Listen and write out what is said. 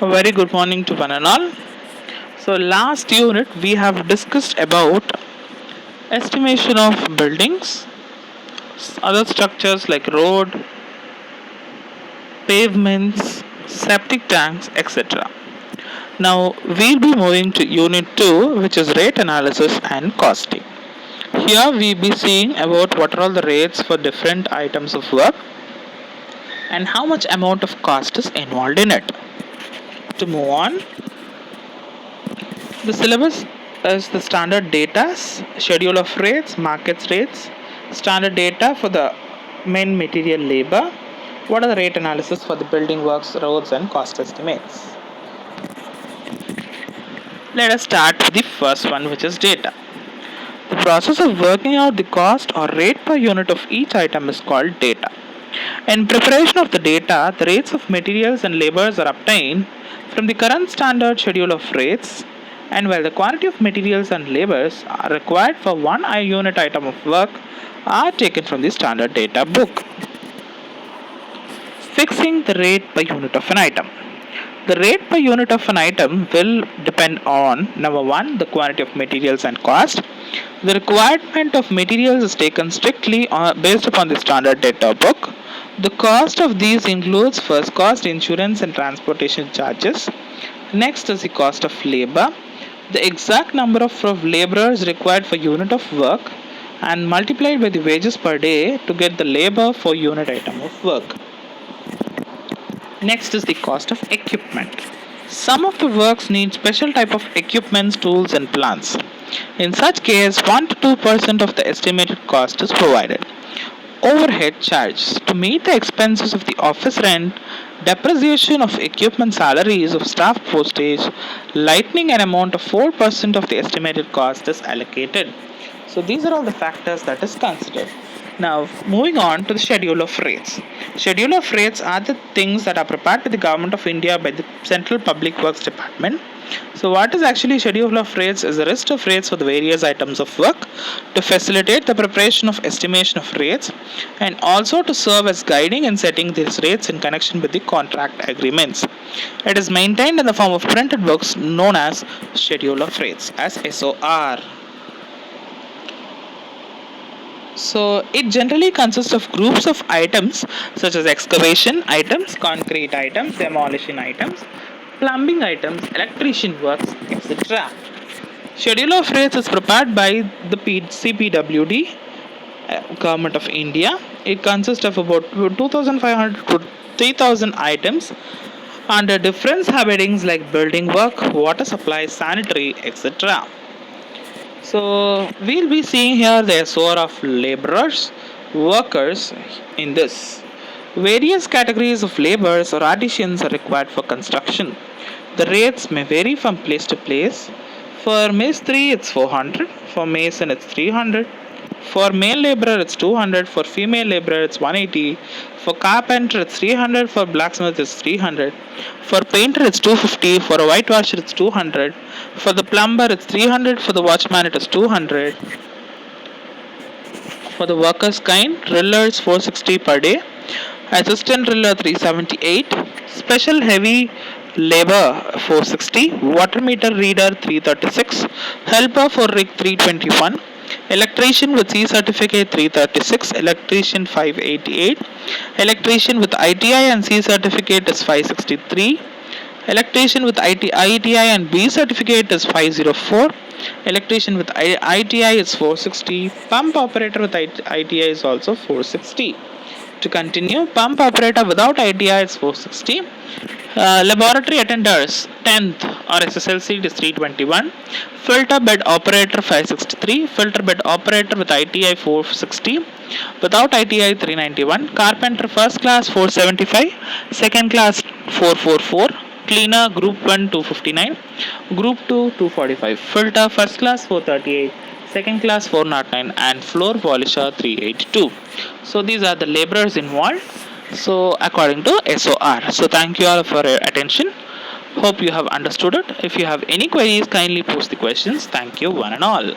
A very good morning to one and all. So, last unit we have discussed about estimation of buildings, other structures like road, pavements, septic tanks, etc. Now, we'll be moving to unit 2, which is rate analysis and costing. Here, we'll be seeing about what are all the rates for different items of work and how much amount of cost is involved in it. To move on, the syllabus is the standard data, schedule of rates, markets rates, standard data for the main material labor. What are the rate analysis for the building works, roads, and cost estimates? Let us start with the first one, which is data. The process of working out the cost or rate per unit of each item is called data. In preparation of the data, the rates of materials and labors are obtained from the current standard schedule of rates, and while the quantity of materials and labors are required for one unit item of work are taken from the standard data book. Fixing the rate per unit of an item. The rate per unit of an item will depend on number one, the quantity of materials and cost. The requirement of materials is taken strictly based upon the standard data book. The cost of these includes first cost, insurance, and transportation charges. Next is the cost of labor, the exact number of laborers required for unit of work, and multiplied by the wages per day to get the labor for unit item of work. Next is the cost of equipment. Some of the works need special type of equipments, tools, and plants. In such case, 1 to 2% of the estimated cost is provided. Overhead charges. To meet the expenses of the office rent, depreciation of equipment, salaries of staff postage, lightning an amount of 4% of the estimated cost is allocated. So these are all the factors that is considered. Now, moving on to the schedule of rates. Schedule of rates are the things that are prepared by the Government of India by the Central Public Works Department. So, what is actually schedule of rates is the list of rates for the various items of work to facilitate the preparation of estimation of rates and also to serve as guiding in setting these rates in connection with the contract agreements. It is maintained in the form of printed books known as schedule of rates as SOR. So it generally consists of groups of items such as excavation items, concrete items, demolition items, plumbing items, electrician works, etc. Schedule of rates is prepared by the CPWD, Government of India. It consists of about 2,500 to 3,000 items under different headings like building work, water supply, sanitary, etc. So we'll be seeing here the SOR of laborers, workers in this. Various categories of laborers or artisans are required for construction. The rates may vary from place to place. For Mistri it's 400, for Mason it's 300, for male laborer it's 200, for female laborer it's 180, for carpenter it's 300, for blacksmith it's 300, for painter it's 250, for a whitewasher it's 200, for the plumber it's 300, for the watchman it is 200. For the workers kind, driller is 460 per day, assistant driller 378, special heavy labor 460, water meter reader 336, helper for rig 321, electrician with C certificate 336, electrician 588, electrician with ITI and C certificate is 563, electrician with ITI and B certificate is 504, electrician with ITI is 460, pump operator with ITI is also 460. To continue, pump operator without ITI is 460. Laboratory attenders 10th or SSLC is 321. Filter bed operator 563. Filter bed operator with ITI 460. Without ITI 391. Carpenter first class 475. Second class 444. Cleaner group 1 259. Group 2 245. Filter first class 438. Second class 409 and floor polisher 382. So these are the laborers involved, so according to SOR. So thank you all for your attention. Hope you have understood it. If you have any queries, kindly post the questions. Thank you one and all.